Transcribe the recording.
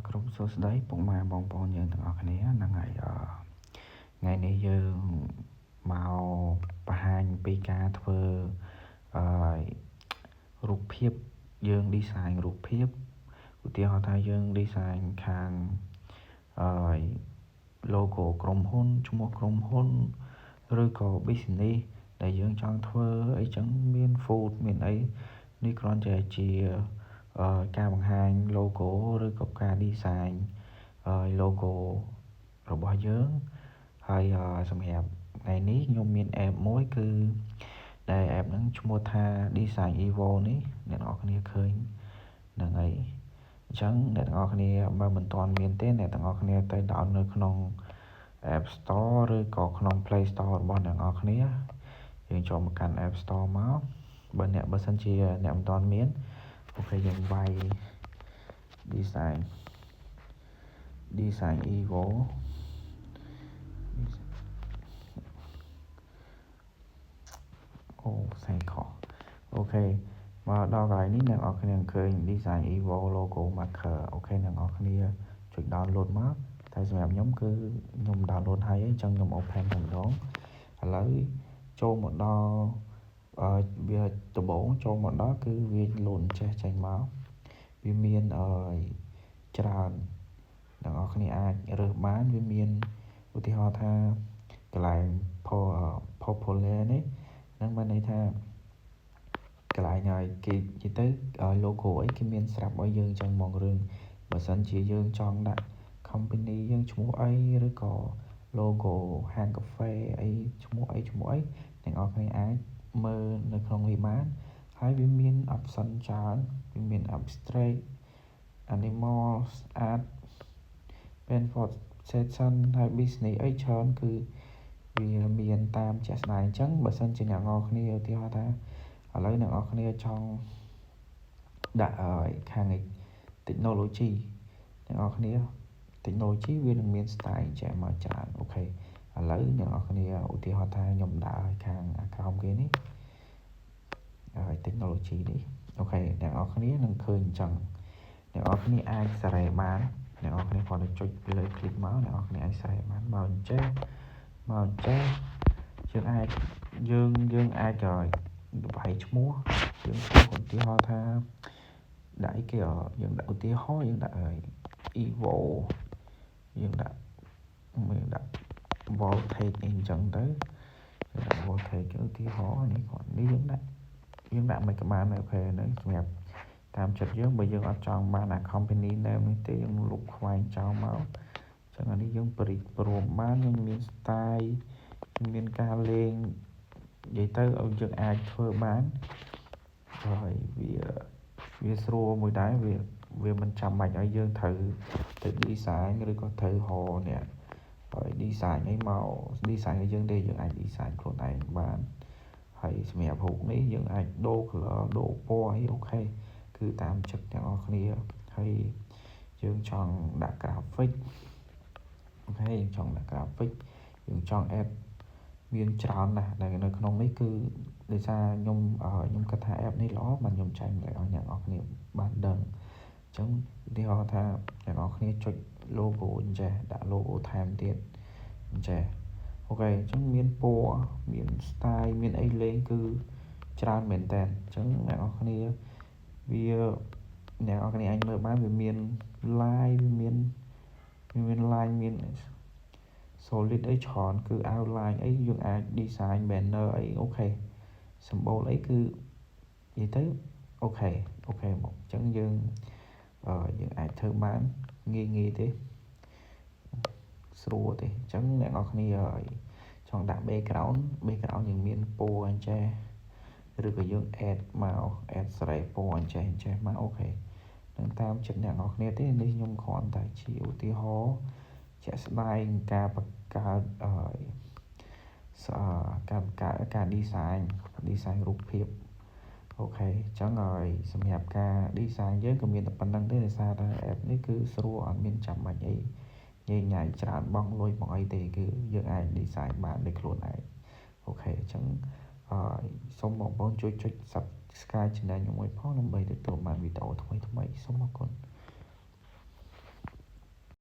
គ្រប់សួស្តីពុកម៉ែបងប្អូនយើងទាំងអស់គ្នាហ្នឹងហើយថ្ងៃនេះយើងមកបង្ហាញពីការធ្វើរូបភាពយើង design រូបភាពឧទាហរណ៍ថាយើង design ខាងlogo ក្រុមហ៊ុនឈ្មោះក្រុមហ៊ុនឬក៏ business ដែលយើងចង់ធ្វើអីចឹងមាន food មានអីនេះគ្រាន់តែជាការបង្ហាញ logo ឬក៏ការ design logo របស់យើងហើយសម្រាប់ថ្ងៃនេះខ្ញុំមាន app មួយគឺដែល app ហ្នឹងឈ្មោះថា Design Evo នេះអ្នកនរគ្នាឃើញហ្នឹងហើយអញ្ចឹងអ្នកទាំងអស់គ្នាបើមិនទាន់មានទេអ្នកទាំងអស់គ្នាទៅ download នៅក្នុង App Store ឬក៏ក្នុង Play Store របស់អ្នកទាំងអស់គ្នាយើងចូលមកកាន់ App Store មកបើសិនជាអ្នកមិនទាន់មានអូខេយើងវាយ Design Evo ផ្សេងខុសអូខេមកដល់កន្លែងនេះអ្នកនរគ្នាឃើញ Design Evo logo marker អូខេអ្នកនរគ្នាចុច download មកតែសម្រាប់ខ្ញុំគឺខ្ញុំ download ហើយអញ្ចឹងខ្ញុំ open តែម្ដងឥឡូវចូលមកដល់វាដំបូងចូលមកដល់គឺវា load ចេញមកវាមានច្រើនអ្នកនរគ្នាអាចរើសបានវាមានឧទាហរណ៍ថាកន្លែង popular នេះហ្នឹងមានន័យថាកន្លែងហើយគេនិយាយទៅ logo អីគេមានស្រាប់ឲ្យយើងចឹងហ្មងរឿងបើសិនជាយើងចង់ដាក់ company យើងឈ្មោះអីឬក៏ logo ហាងកាហ្វេអីឈ្មោះអីអ្នកនរគ្នាអាចមើលនៅក្នុងវាបានហើយវាមាន option ច្រើនវាមាន abstract animals art painful section ហើយ business អីច្រើនគឺវាមានតាមជាក់ស្ដែងអញ្ចឹងបើសិនជាអ្នកនរគ្នាឧទាហរណ៍ថាឥឡូវអ្នកនរគ្នាចង់ដាក់ខាង technology អ្នកនរគ្នា technology វានឹងមាន style ចែកមកច្រើនអូខេឥឡូវអ្នកនរគ្នាឧទាហរណ៍ថាខ្ញុំដាក់ឲ្យខាងក្រោមគេនេះtechnology នេះអូខេអ្នកនរគ្នានឹងឃើញអញ្ចឹងអ្នកនរគ្នាអាចសារ៉េបានអ្នកនរគ្នាគ្រាន់តែចុចលើ click មកអ្នកនរគ្នាអាចសារ៉េបានមកអញ្ចេះយើងអាចវាយឈ្មោះយើងឈ្មោះឧទាហរណ៍ថាដាក់អីគេយើងដាក់ឧទាហរណ៍យើងដាក់ Evo យើងដាក់ voltage អីអញ្ចឹងទៅយើងដាក់ voltage ឧទាហរណ៍នេះគាត់នេះយើងដាក់មិនក៏បានអូខេហ្នឹងសម្រាប់តាមចិត្តយើងបើយើងអត់ចង់បានអា company name នេះទេយើងលុបខ្វែងចោលមកចឹងអានេះយើងព្រមបានយើងមាន style មានការលេងនិយាយទៅឲ្យយើងអាចធ្វើបានហើយវាស្រួលមួយដែរវាមិនចាំបាច់ឲ្យយើងត្រូវទៅ design ឬក៏ត្រូវហៅអ្នកហើយ design អីមក design ឲ្យយើងទេយើងអាច design ខ្លួនឯងបានហើយសម្រាប់រូបនេះយើងអាចដូរ color ដូរពណ៌អីអូខេគឺតាមចិត្តទាំងអស់គ្នាហើយយើងចង់ដាក់ graphic អូខេយើងចង់ដាក់ graphic យើងចង់ add មានច្រើនណាស់ដែលនៅក្នុងនេះគឺដោយសារខ្ញុំគិតថា app នេះល្អបានខ្ញុំចែកម្លែកឲ្យអ្នកនរគ្នាបានដឹងអញ្ចឹងឧទាហរណ៍ថាអ្នកនរគ្នាចុច logo អញ្ចេះដាក់ logo ថែមទៀតអញ្ចេះអូខេអញ្ចឹងមានពណ៌មាន style មានអីលេងគឺច្រើនមែនតើអញ្ចឹងអ្នកនរគ្នាអ្នកនរគ្នាអាចមើលបានវាមាន line វាមាន line មាន solid អីច្រើនគឺ outline អីយើងអាច design banner អីអូខេ symbol អីគឺនិយាយទៅអូខេមកអញ្ចឹងយើងអាចធ្វើបានងាយទេស្រួលទេអញ្ចឹងអ្នកនរគ្នាចង់ដាក់ background យើងមានពណ៌អញ្ចេះឬក៏យើង add ស្រេចពណ៌អញ្ចេះមកអូខេនឹងតាមចិត្តអ្នកនរគ្នាទេនេះខ្ញុំគ្រាន់តែជាឧទាហរណ៍ជាក់ស្ដែងការបង្កើតការ design រូបភាពអូខេអញ្ចឹងហើយសម្រាប់ការ design យើងក៏មានតែប៉ុណ្្នឹងទេដោយសារតែ app នេះគឺស្រួលអត់មានចាំបាច់អីញ៉ៃច្រើនបង់លុយបងអីទេគឺយើងអាច design បានដោយខ្លួនឯងអូខេអញ្ចឹងសូមបងប្អូនជួយចុច subscribe channel ខ្ញុំមួយផងដើម្បីទទួលបានវីដេអូថ្មីសូមអរគុណ